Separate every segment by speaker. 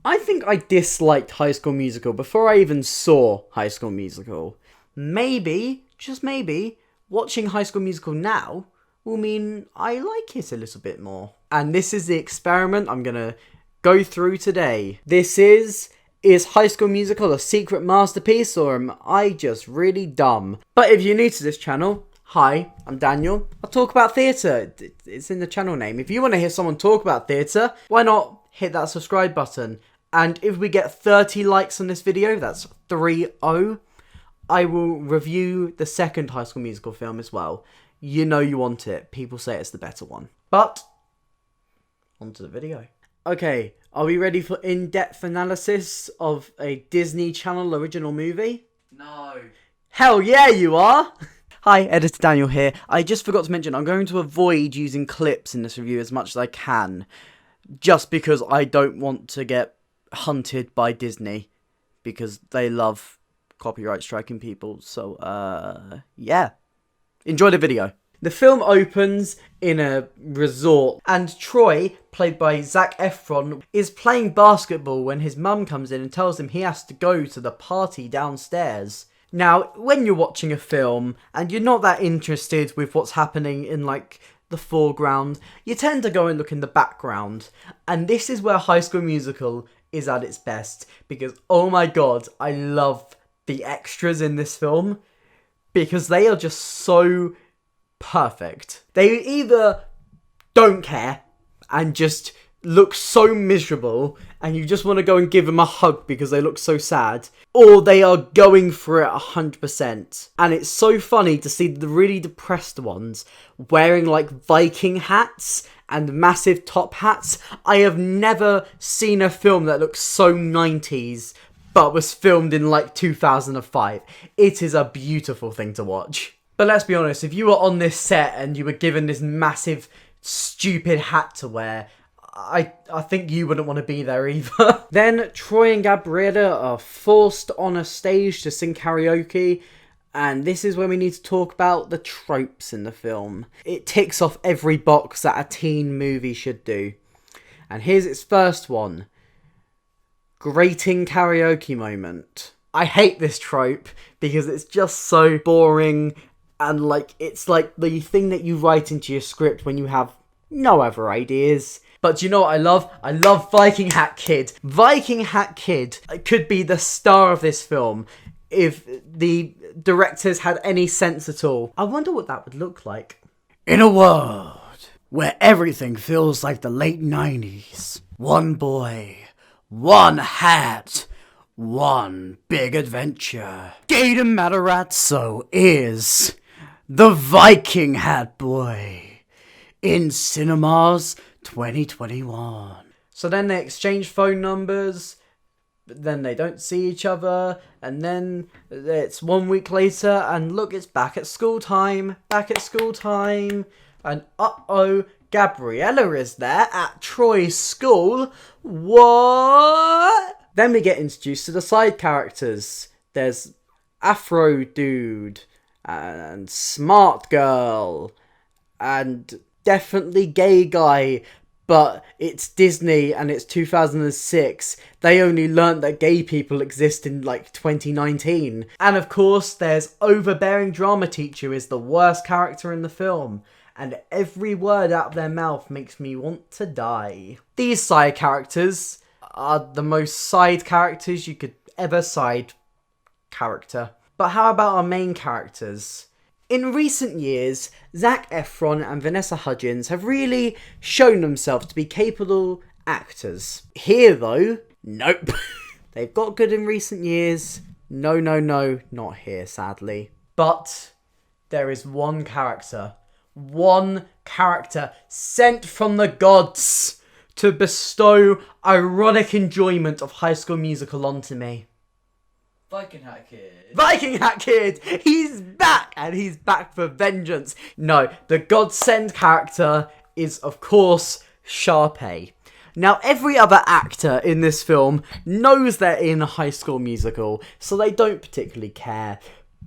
Speaker 1: I think I disliked High School Musical before I even saw High School Musical. Maybe, just maybe, watching High School Musical now will mean I like it a little bit more. And this is the experiment I'm gonna go through today. This is High School Musical a secret masterpiece, or am I just really dumb? But if you're new to this channel, hi, I'm Daniel. I talk about theatre. It's in the channel name. If you want to hear someone talk about theatre, why not hit that subscribe button? And if we get 30 likes on this video, that's 3-0, I will review the second High School Musical film as well. You know you want it. People say it's the better one. But, on to the video. Okay, are we ready for in-depth analysis of a Disney Channel original movie?
Speaker 2: No.
Speaker 1: Hell yeah, you are! Hi, Editor Daniel here. I just forgot to mention, I'm going to avoid using clips in this review as much as I can. Just because I don't want to get hunted by Disney. Because they love copyright striking people. So, yeah. Enjoy the video. The film opens in a resort, and Troy, played by Zac Efron, is playing basketball when his mum comes in and tells him he has to go to the party downstairs. Now, when you're watching a film and you're not that interested with what's happening in, like, the foreground, you tend to go and look in the background. And this is where High School Musical is at its best, because, oh my god, I love the extras in this film, because they are just so perfect. They either don't care and just look so miserable and you just want to go and give them a hug because they look so sad, or they are going for it 100%. And it's so funny to see the really depressed ones wearing like Viking hats and massive top hats. I have never seen a film that looks so 90s but was filmed in like 2005. It is a beautiful thing to watch. But let's be honest, if you were on this set and you were given this massive, stupid hat to wear, I think you wouldn't want to be there either. Then Troy and Gabriella are forced on a stage to sing karaoke, and this is when we need to talk about the tropes in the film. It ticks off every box that a teen movie should do. And here's its first one. Grating karaoke moment. I hate this trope because it's just so boring, and like it's like the thing that you write into your script when you have no other ideas. But you know what I love? I love Viking Hat Kid. Viking Hat Kid could be the star of this film if the directors had any sense at all. I wonder what that would look like.
Speaker 3: In a world where everything feels like the late 90s, one boy, one hat, one big adventure. Gator Matarazzo is the Viking Hat Boy in cinemas 2021.
Speaker 1: So then they exchange phone numbers, but then they don't see each other, and then it's 1 week later, and look, it's back at school time, and uh-oh, Gabriella is there at Troy's school. What? Then we get introduced to the side characters. There's Afro Dude, and Smart Girl, and definitely gay guy, but it's Disney and it's 2006. They only learnt that gay people exist in like 2019. And of course there's overbearing drama teacher, who is the worst character in the film, and every word out of their mouth makes me want to die. These side characters are the most side characters you could ever side character. But how about our main characters? In recent years, Zac Efron and Vanessa Hudgens have really shown themselves to be capable actors. Here though, nope. They've got good in recent years. No, not here, sadly. But there is one character sent from the gods to bestow ironic enjoyment of High School Musical onto me.
Speaker 2: Viking Hat Kid.
Speaker 1: Viking Hat Kid! He's back! And he's back for vengeance. No, the godsend character is, of course, Sharpay. Now, every other actor in this film knows they're in a High School Musical, so they don't particularly care.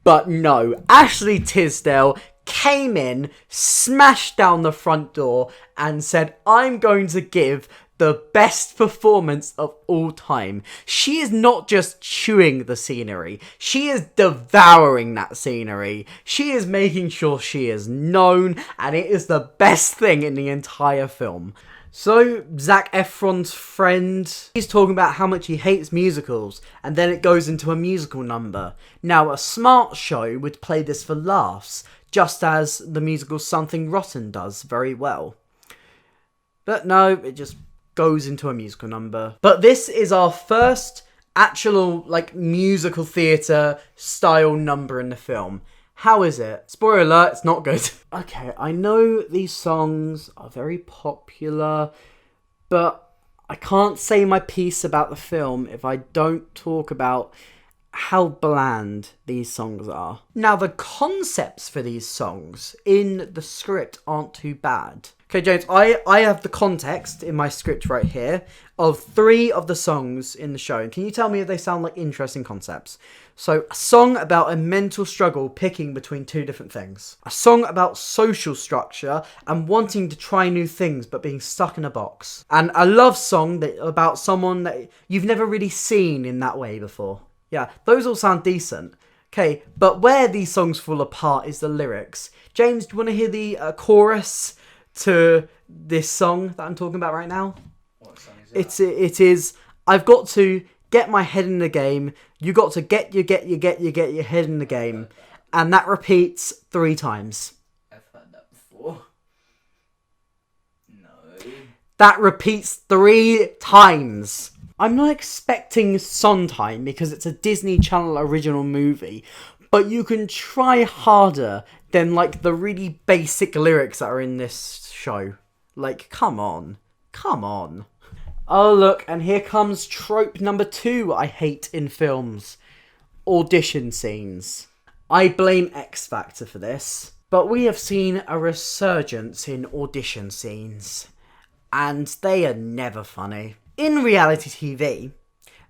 Speaker 1: But no, Ashley Tisdale came in, smashed down the front door, and said, I'm going to give the best performance of all time. She is not just chewing the scenery, she is devouring that scenery. She is making sure she is known, and it is the best thing in the entire film. So, Zac Efron's friend, he's talking about how much he hates musicals, and then it goes into a musical number. Now, a smart show would play this for laughs, just as the musical Something Rotten does very well. But no, it just goes into a musical number. But this is our first actual, musical theatre style number in the film. How is it? Spoiler alert, it's not good. Okay, I know these songs are very popular, but I can't say my piece about the film if I don't talk about how bland these songs are. Now, the concepts for these songs in the script aren't too bad. Okay, James, I have the context in my script right here of 3 of the songs in the show. And can you tell me if they sound like interesting concepts? So, a song about a mental struggle picking between 2 different things. A song about social structure and wanting to try new things but being stuck in a box. And a love song about someone that you've never really seen in that way before. Yeah, those all sound decent. Okay, but where these songs fall apart is the lyrics. James, do you want to hear the chorus to this song that I'm talking about right now?
Speaker 2: What song is that?
Speaker 1: It is, I've got to get my head in the game. You got to get your head in the game. And that repeats 3 times.
Speaker 2: I've heard that before. No.
Speaker 1: That repeats 3 times. I'm not expecting Sondheim because it's a Disney Channel original movie, but you can try harder than the really basic lyrics that are in this show. Come on. Come on. Oh look, and here comes trope number 2 I hate in films. Audition scenes. I blame X Factor for this, but we have seen a resurgence in audition scenes, and they are never funny. In reality TV,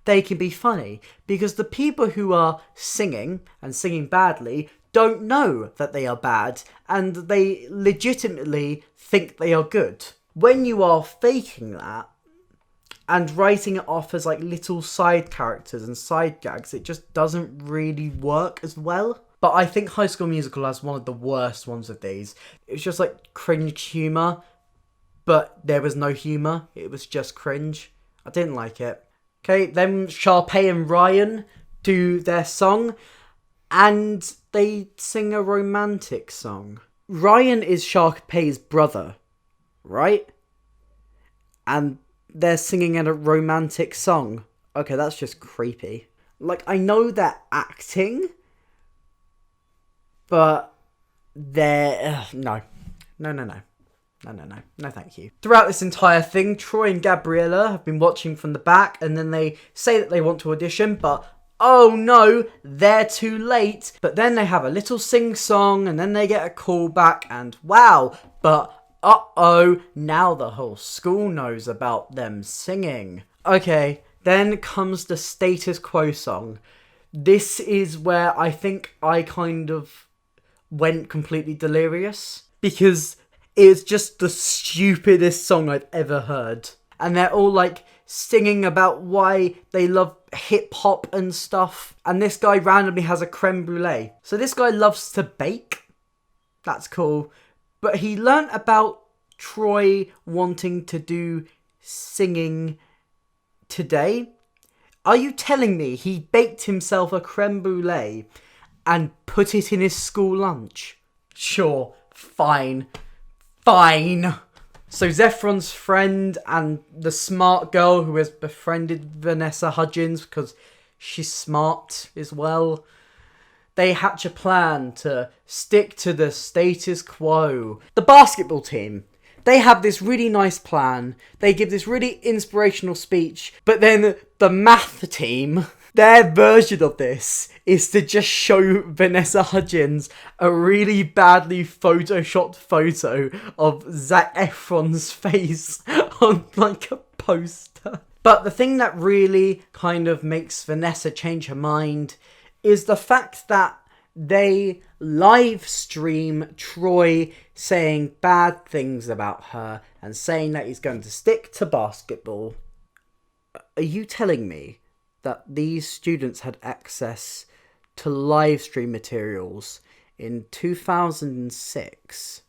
Speaker 1: they can be funny because the people who are singing and singing badly don't know that they are bad and they legitimately think they are good. When you are faking that and writing it off as little side characters and side gags, it just doesn't really work as well. But I think High School Musical has one of the worst ones of these. It was just cringe humour, but there was no humour. It was just cringe. I didn't like it. Okay, then Sharpay and Ryan do their song, and they sing a romantic song. Ryan is Sharpay's brother, right? And they're singing a romantic song. Okay, that's just creepy. I know they're acting, but they're... No, thank you. Throughout this entire thing, Troy and Gabriella have been watching from the back, and then they say that they want to audition, but oh no, they're too late. But then they have a little sing-song, and then they get a call back, and wow, but uh-oh, now the whole school knows about them singing. Okay, then comes the Status Quo song. This is where I think I kind of went completely delirious, because it's just the stupidest song I've ever heard. And they're all singing about why they love hip hop and stuff. And this guy randomly has a creme brulee. So this guy loves to bake. That's cool. But he learnt about Troy wanting to do singing today. Are you telling me he baked himself a creme brulee and put it in his school lunch? Sure, fine. So Zephron's friend and the smart girl who has befriended Vanessa Hudgens because she's smart as well, they hatch a plan to stick to the status quo. The basketball team, they have this really nice plan. They give this really inspirational speech, but then the math team, their version of this is to just show Vanessa Hudgens a really badly photoshopped photo of Zac Efron's face on a poster. But the thing that really kind of makes Vanessa change her mind is the fact that they live stream Troy saying bad things about her and saying that he's going to stick to basketball. Are you telling me that these students had access to live stream materials in 2006?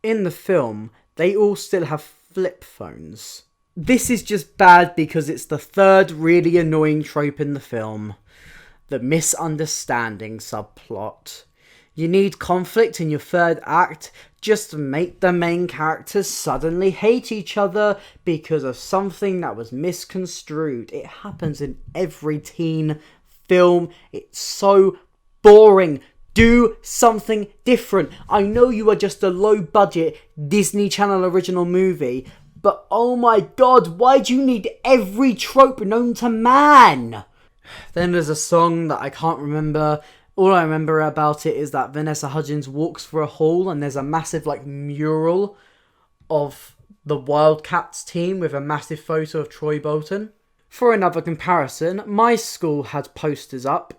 Speaker 1: In the film, they all still have flip phones. This is just bad because it's the third really annoying trope in the film. The misunderstanding subplot. You need conflict in your third act just to make the main characters suddenly hate each other because of something that was misconstrued. It happens in every teen film. It's so boring. Do something different. I know you are just a low budget Disney Channel original movie, but oh my god, why do you need every trope known to man? Then there's a song that I can't remember. All I remember about it is that Vanessa Hudgens walks through a hall and there's a massive mural of the Wildcats team with a massive photo of Troy Bolton. For another comparison, my school had posters up.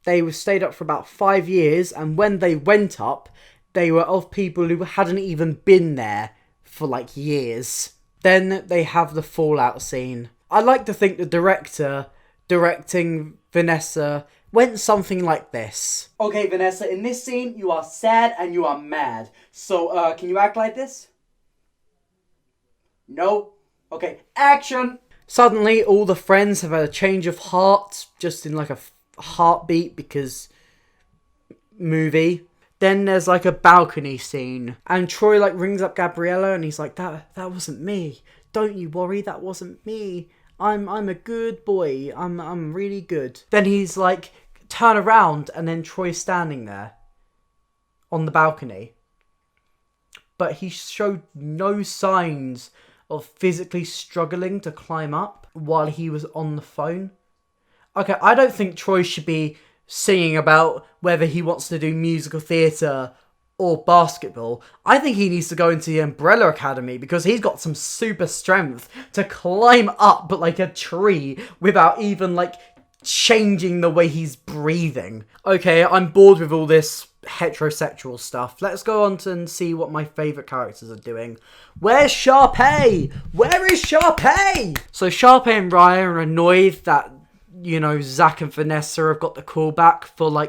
Speaker 1: They were stayed up for about 5 years, and when they went up, they were of people who hadn't even been there for years. Then they have the fallout scene. I like to think the director directing Vanessa went something like this. Okay, Vanessa, in this scene, you are sad and you are mad. So, can you act like this? No? Okay, action! Suddenly, all the friends have had a change of heart, just in a heartbeat, because movie. Then there's a balcony scene, and Troy rings up Gabriella, and he's like, that wasn't me. Don't you worry, that wasn't me. I'm a good boy. I'm really good. Then he's turn around, and then Troy's standing there on the balcony. But he showed no signs of physically struggling to climb up while he was on the phone. Okay, I don't think Troy should be singing about whether he wants to do musical theatre or basketball. I think he needs to go into the Umbrella Academy because he's got some super strength to climb up like a tree without even changing the way he's breathing. Okay, I'm bored with all this heterosexual stuff. Let's go on and see what my favourite characters are doing. Where's Sharpay? Where is Sharpay? So Sharpay and Ryan are annoyed that, Zach and Vanessa have got the callback for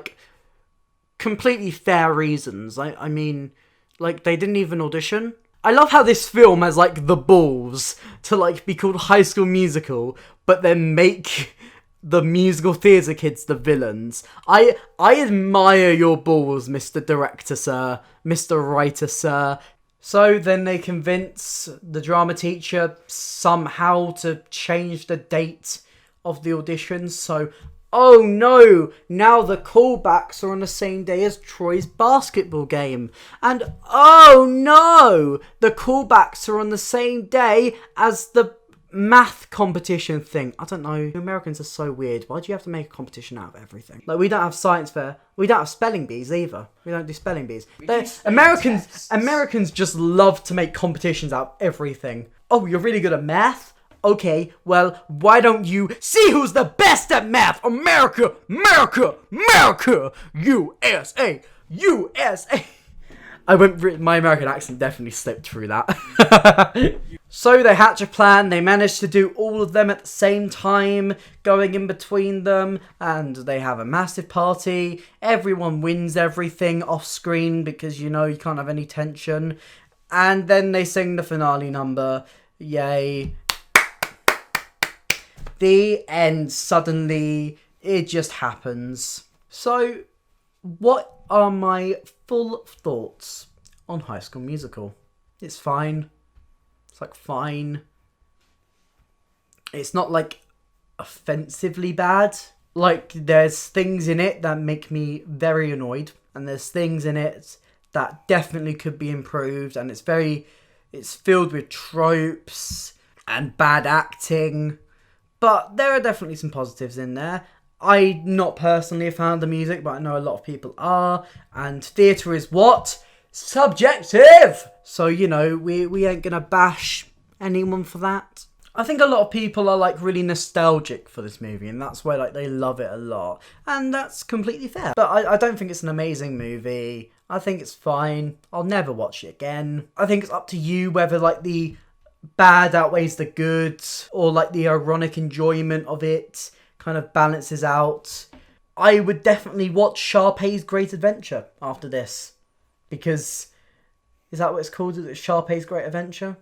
Speaker 1: completely fair reasons. I mean, they didn't even audition. I love how this film has the balls to be called High School Musical, but then make the musical theatre kids the villains. I admire your balls, Mr. Director, sir. Mr. Writer, sir. So then they convince the drama teacher somehow to change the date of the auditions. So, oh no, now the callbacks are on the same day as Troy's basketball game. And oh no, the callbacks are on the same day as the math competition thing. I don't know. Americans are so weird. Why do you have to make a competition out of everything? We don't have science fair. We don't have spelling bees either. We don't do spelling bees. Americans just love to make competitions out of everything. Oh, you're really good at math? Okay, well, why don't you see who's the best at math? America! America! America! USA! USA! My American accent definitely slipped through that. So they hatch a plan, they manage to do all of them at the same time, going in between them, and they have a massive party. Everyone wins everything off screen because, you can't have any tension. And then they sing the finale number. Yay. The end. Suddenly, it just happens. So, what are my full thoughts on High School Musical? It's fine. It's fine. It's not offensively bad. There's things in it that make me very annoyed, and there's things in it that definitely could be improved, and it's filled with tropes and bad acting, but there are definitely some positives in there. I'm not personally a fan of the music, but I know a lot of people are, and theatre is what? Subjective! So, we ain't gonna bash anyone for that. I think a lot of people are like really nostalgic for this movie, and that's why like they love it a lot, and that's completely fair. But I don't think it's an amazing movie. I think it's fine. I'll never watch it again. I think it's up to you whether like the bad outweighs the good, or like the ironic enjoyment of it kind of balances out. I would definitely watch Sharpay's Great Adventure after this, because is that what it's called? Is it Sharpay's Great Adventure?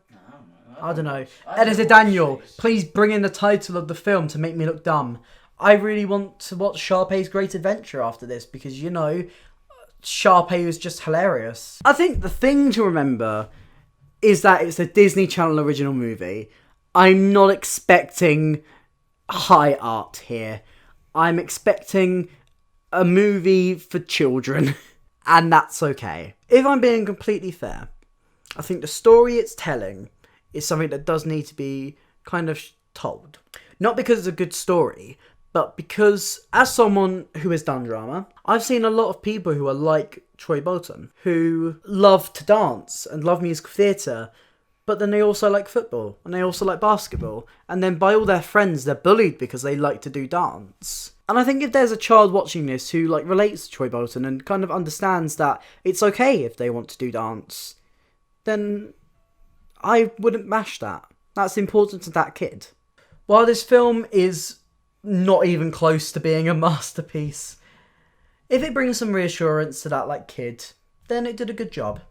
Speaker 1: I don't know. Editor Daniel, please bring in the title of the film to make me look dumb. I really want to watch Sharpay's Great Adventure after this because, you know, Sharpay was just hilarious. I think the thing to remember is that it's a Disney Channel original movie. I'm not expecting high art here. I'm expecting a movie for children, and that's okay. If I'm being completely fair, I think the story it's telling is something that does need to be kind of told. Not because it's a good story, but because as someone who has done drama, I've seen a lot of people who are like Troy Bolton, who love to dance and love musical theatre, but then they also like football, and they also like basketball, and then by all their friends they're bullied because they like to do dance. And I think if there's a child watching this who like relates to Troy Bolton and kind of understands that it's okay if they want to do dance, then I wouldn't mash that. That's important to that kid. While this film is not even close to being a masterpiece, if it brings some reassurance to that like kid, then it did a good job.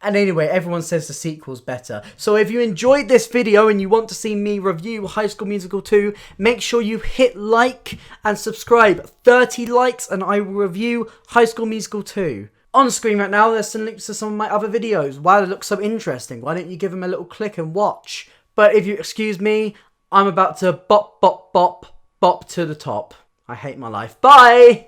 Speaker 1: And anyway, everyone says the sequel's better. So if you enjoyed this video and you want to see me review High School Musical 2, make sure you hit like and subscribe. 30 likes and I will review High School Musical 2. On screen right now, there's some links to some of my other videos. Why they look so interesting? Why don't you give them a little click and watch? But if you excuse me, I'm about to bop to the top. I hate my life. Bye!